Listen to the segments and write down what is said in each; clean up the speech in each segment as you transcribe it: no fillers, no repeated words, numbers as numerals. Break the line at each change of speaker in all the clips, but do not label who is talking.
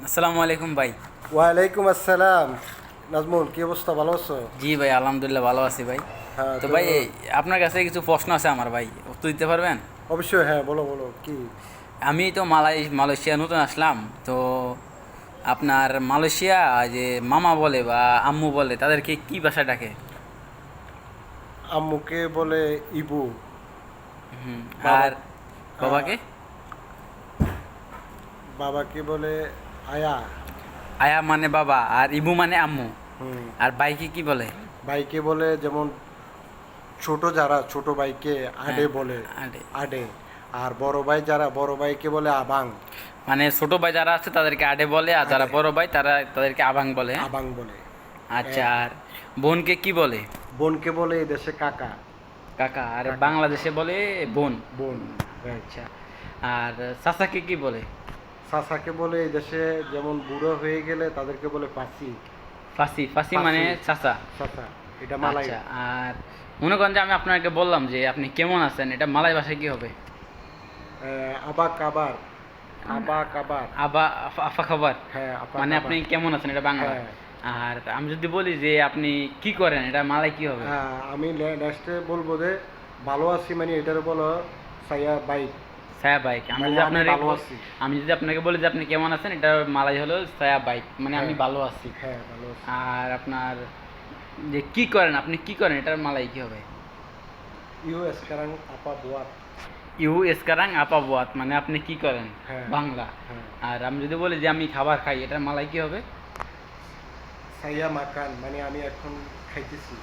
আসসালামু আলাইকুম ভাই।
ওয়ালাইকুম আসসালাম। নাজমুল, কি অবস্থা? ভালো আছো?
জি ভাই, আলহামদুলিল্লাহ ভালো আছি ভাই।
হ্যাঁ,
তো
তো
ভাই, আপনার কাছে কিছু প্রশ্ন আছে আমার ভাই, উত্তর দিতে পারবেন?
অবশ্যই, হ্যাঁ, বলো বলো কি।
আমি তো মালয়েশিয়া নতুন আসলাম তো। আপনার মালয়েশিয়া যে মামা বলে বা আম্মু বলে তাদেরকে কি ভাষা ডাকে?
আম্মুকে বলে ইবু।
হুম।
বাবা
আর বাবাকে?
বাবাকে বলে আয়া।
আয়া মানে বাবা, আর ইবু মানে আম্মু।
হুম।
আর ভাইকে কি বলে?
ভাইকে বলে যেমন ছোট ভাইকে আডে
হ্যাঁ,
বলে।
আরে।
আডে। আর বড় ভাইকে বলে আবাং।
মানে ছোট ভাই যারা আছে তাদেরকে আডে বলে, আর যারা
আডে।
বড় ভাই তাদেরকে আবাং বলে, হ্যাঁ?
আবাং বলে।
আচ্ছা, আর বোনকে কি বলে?
বোনকে বলে এই দেশে কাকা।
কাকা। আর
কাকা।
বাংলাদেশে বলে বোন।
বোন। হ্যাঁ।
আচ্ছা। আর চাচাকে কি বলে?
চাচাকে বলে এই দেশে যেমন বুড়ো হয়ে গেলে তাদেরকে বলে পাসি।
ফাসি। ফাসি মানে চাচা।
চাচা। এটা মালাই।
আচ্ছা। আর মনে করেন যে আমি আপনাকে বললাম যে আপনি কেমন আছেন, এটা মালয় ভাষায় কি হবে?
আবাক আবার। আবাক আবার।
আবা আফা খাবার।
হ্যাঁ, আবাক
মানে
আবার।
আপনি কেমন আছেন, এটা বাংলা।
হ্যাঁ।
আর আমি যদি বলি যে আপনি কি করেন, এটা মালয় কি হবে?
আমি নেক্সটে বলবো যে ভালো আছি, মানে এটার বলো সাইয়া বাইক।
ছায়া বাইক।
মানে আমি ভালো আছি।
আমি যদি আপনাকে বলি যে আপনি কেমন আছেন, এটা মালয় হলো ছায়া বাইক, মানে আমি
হ্যাঁ।
ভালো আছি।
হ্যাঁ, ভালো আছি।
আর আপনার যে কি করেন, আপনি কি করেন, এটার মালয় কি হবে?
You sekarang apa buat?
You এসকারাং আপা বাত, মানে আপনি কি করেন,
হ্যাঁ।
বাংলা।
হ্যাঁ।
আর আমি যদি বলি যে আমি খাবার খাই, এটার মালয় কি হবে?
সাইয়া মাকান, মানে আমি এখন খাইতেছি।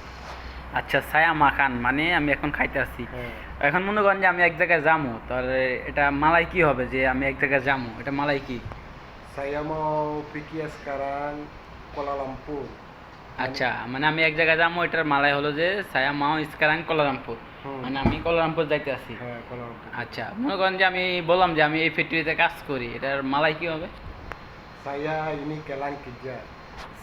আচ্ছা, ছায়া মাখান মানে আমি এখন খাইতে আসি।
হ্যাঁ।
এখন মনে করেন যে আমি এক জায়গায় যাবো, তাহলে এটা মালয় কি হবে? যে আমি এক জায়গায় যাবো, এটা মালয় কি?
Saya mau pergi sekarang Kuala Lumpur.
আচ্ছা, মানে আমি এক জায়গায় যাবো, এটার মালয় হলো যে ছায়া মাও ইস্কারাং কোলারামপুর।
হুম।
মানে আমি কোলারামপুর যাইতে আসি।
হ্যাঁ, Kuala Lumpur.
আচ্ছা, মনে করেন যে আমি বললাম যে আমি এই ফ্যাক্টরিতে কাজ করি, এটার মালয় কি হবে?
Saya ini kelang kerja.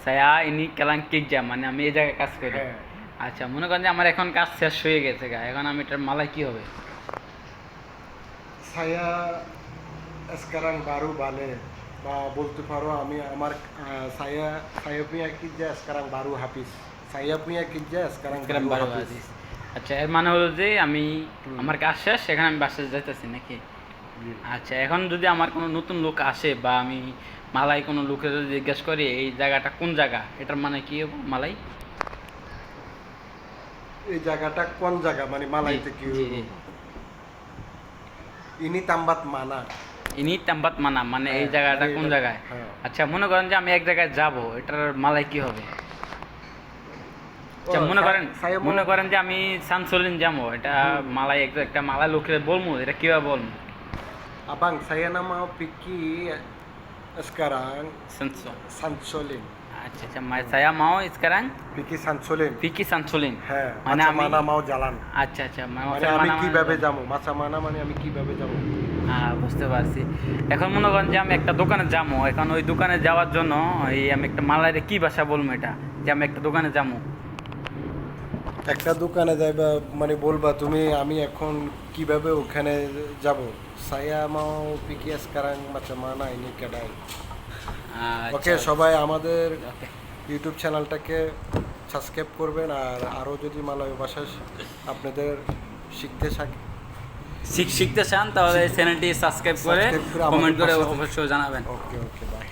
ছায়া ইনি কেলাং কিকজা, মানে আমি এই জায়গায় কাজ করি।
হ্যাঁ।
আচ্ছা, মনে করেন যে আমার এখন কাজ শেষ হয়ে গেছে গা, এখন আমি এটার মালয় কি হবে?
Saya sekarang baru balik, বা বলতে পারো আমি আমার saya saya punya kerja sekarang baru habis. Saya punya kerja sekarang
ইসলাম
baru
বারো
habis.
আজিজ। আচ্ছা, এর মানে হলো যে আমি
হুম।
আমার কাজ শেষ, সেখানে আমি বাসায় যাইতেছি নাকি? আচ্ছা, এখন যদি আমার কোনো নতুন লোক আসে বা আমি মালাই কোনো লোকের যদি জিজ্ঞেস করি এই জায়গাটা কোন জায়গা, এটার মানে কি হবে মালাই?
এই জায়গাটা কোন জায়গা, মানে মালাইতে কি
জি, জি।
ইনি তাম্বাত মানা।
ইনি তাম্বাত মানা, মানে এই
হ্যাঁ,
জায়গাটা
মানে
কোন
এটা-
জায়গায়?
হ্যাঁ।
আচ্ছা, মনে করেন যে আমি এক জায়গায় যাব, এটার মালাই কি হবে? আচ্ছা,
ও, saya mau-
মনে করেন যে আমি সানসলিন যাবো, এটা মালাই একটা মালাই লোকের বলবো, এটা কিভাবে বলবো?
Abang, saya nama Piki sekarang
সানসো।
Sansolin.
আচ্ছা আচ্ছা, saya mau sekarang
Piki Sansolin.
Vicky Sansolin।
হ্যাঁ,
মানে আমি
মানা মাও জালান।
আচ্ছা আচ্ছা,
মানে আমি কিভাবে যাবো, মাছা মানা মানে আমি কিভাবে যাবো।
হ্যাঁ, বুঝতে পারছি। এখন মনে করেন যে আমি একটা দোকানে যাবো, এখন ওই দোকানে যাওয়ার জন্য আমি একটা মালাইরে কি ভাষা বলবো এটা, যে আমি একটা দোকানে যাবো?
একটা দোকানে যাইবা মানে বলবা তুমি আমি এখন কিভাবে ওখানে যাব। Saya mau pergi sekarang macam mana ini kedai. ওকে, সবাই আমাদের
ওকে।
ইউটিউব চ্যানেলটাকে সাবস্ক্রাইব করবেন, আর আরও যদি মালয় ভাষা আপনাদের শিখতে
শিখতে চান তাহলে চ্যানেলটি সাবস্ক্রাইব করে
Subscribe করে আমাদের
কমেন্ট করে
পাশে থাকুন।
অবশ্যই জানাবেন।
ওকে ওকে, বাই।